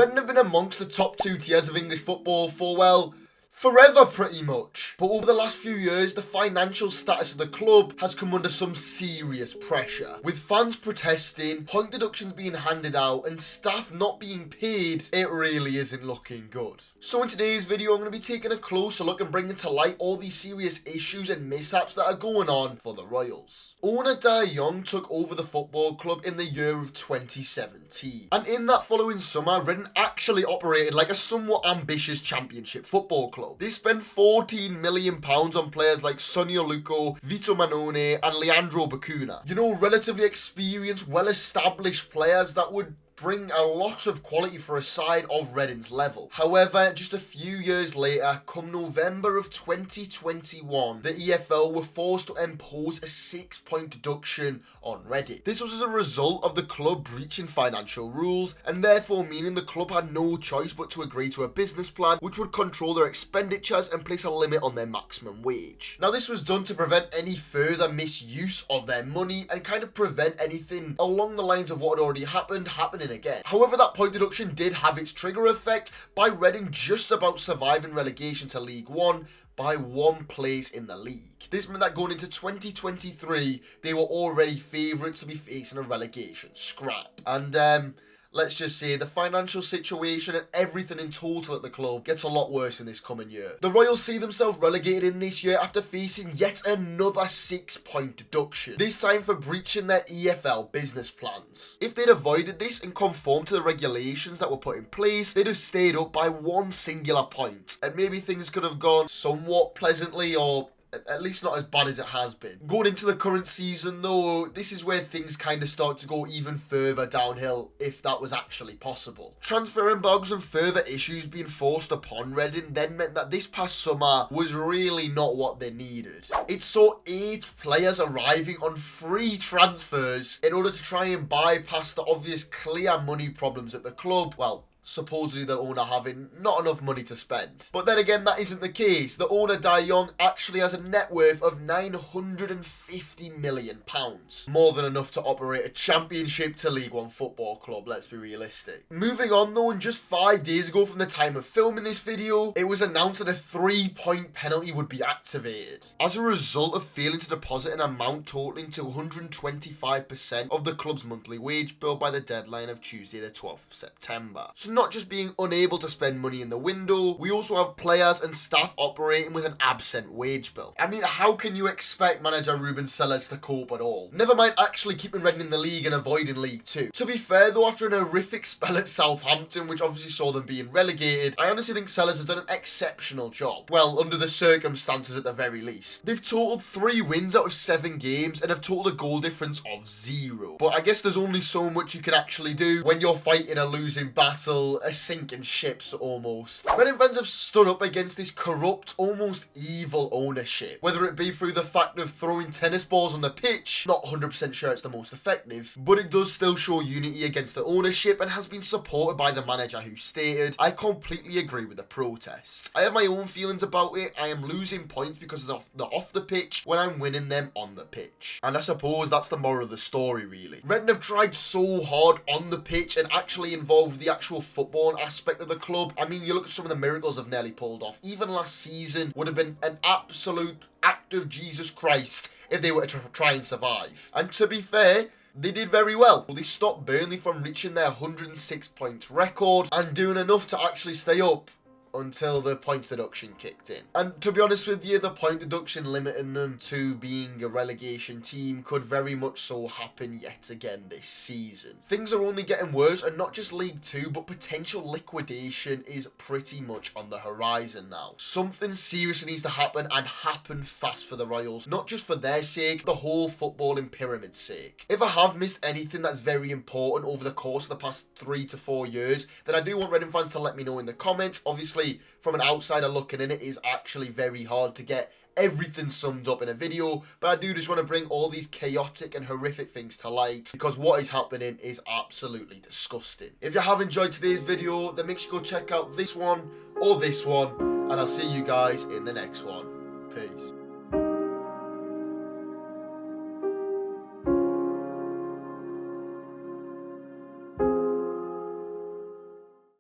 Reading have been amongst the top 2 tiers of English football for, well, forever pretty much. But over the last few years, the financial status of the club has come under some serious pressure. With fans protesting, point deductions being handed out, and staff not being paid, it really isn't looking good. So in today's video, I'm going to be taking a closer look and bringing to light all these serious issues and mishaps that are going on for the Royals. Owner Dai Young took over the football club in the year of 2017. And in that following summer, Reading actually operated like a somewhat ambitious championship football club. They spent £14 million on players like Sonny Luco, Vito Manone and Leandro Bacuna. You know, relatively experienced, well-established players that would bring a lot of quality for a side of Reading's level. However, just a few years later, come November of 2021, the EFL were forced to impose a 6-point deduction on Reading. This was as a result of the club breaching financial rules, and therefore meaning the club had no choice but to agree to a business plan which would control their expenditures and place a limit on their maximum wage. Now, this was done to prevent any further misuse of their money and kind of prevent anything along the lines of what had already happening again. However, that point deduction did have its trigger effect by Reading just about surviving relegation to League One by 1 place in the league. This meant that going into 2023, they were already favourites to be facing a relegation scrap. And let's just say the financial situation and everything in total at the club gets a lot worse in this coming year. The Royals see themselves relegated in this year after facing yet another 6-point deduction, this time for breaching their EFL business plans. If they'd avoided this and conformed to the regulations that were put in place, they'd have stayed up by 1 singular point, and maybe things could have gone somewhat pleasantly, or at least not as bad as it has been. Going into the current season though, this is where things kind of start to go even further downhill, if that was actually possible. Transfer embargoes and further issues being forced upon Reading then meant that this past summer was really not what they needed. It saw 8 players arriving on free transfers in order to try and bypass the obvious clear money problems at the club. Well, supposedly the owner having not enough money to spend. But then again, that isn't the case. The owner, Dai Young, actually has a net worth of £950 million. More than enough to operate a championship to League One football club, let's be realistic. Moving on though, and just 5 days ago from the time of filming this video, it was announced that a 3-point penalty would be activated as a result of failing to deposit an amount totaling to 125% of the club's monthly wage bill by the deadline of Tuesday the 12th of September. So not just being unable to spend money in the window, we also have players and staff operating with an absent wage bill. I mean, how can you expect manager Ruben Sellers to cope at all? Never mind actually keeping Reading in the league and avoiding League Two. To be fair though, after an horrific spell at Southampton, which obviously saw them being relegated, I honestly think Sellers has done an exceptional job. Well, under the circumstances at the very least. They've totaled 3 wins out of 7 games and have totaled a goal difference of 0. But I guess there's only so much you can actually do when you're fighting a losing battle, a sinking ship almost. Reading fans have stood up against this corrupt, almost evil ownership, whether it be through the fact of throwing tennis balls on the pitch. Not 100% sure it's the most effective, but it does still show unity against the ownership and has been supported by the manager, who stated, "I completely agree with the protest. I have my own feelings about it. I am losing points because of the off the pitch when I'm winning them on the pitch." And I suppose that's the moral of the story really. Reading have tried so hard on the pitch and actually involved the actual football aspect of the club. I mean, you look at some of the miracles they've nearly pulled off. Even last season would have been an absolute act of Jesus Christ if they were to try and survive. And to be fair, they did very well. They stopped Burnley from reaching their 106-point record and doing enough to actually stay up until the point deduction kicked in. And to be honest with you, the point deduction limiting them to being a relegation team could very much so happen yet again this season. Things are only getting worse, and not just League Two, but potential liquidation is pretty much on the horizon now. Something seriously needs to happen, and happen fast, for the Royals, not just for their sake, the whole footballing pyramid's sake. If I have missed anything that's very important over the course of the past 3 to 4 years, then I do want Reading fans to let me know in the comments. Obviously, from an outsider looking in, it is actually very hard to get everything summed up in a video, but I do just want to bring all these chaotic and horrific things to light, because what is happening is absolutely disgusting. If you have enjoyed today's video, then make sure you go check out this one or this one, and I'll see you guys in the next one. Peace.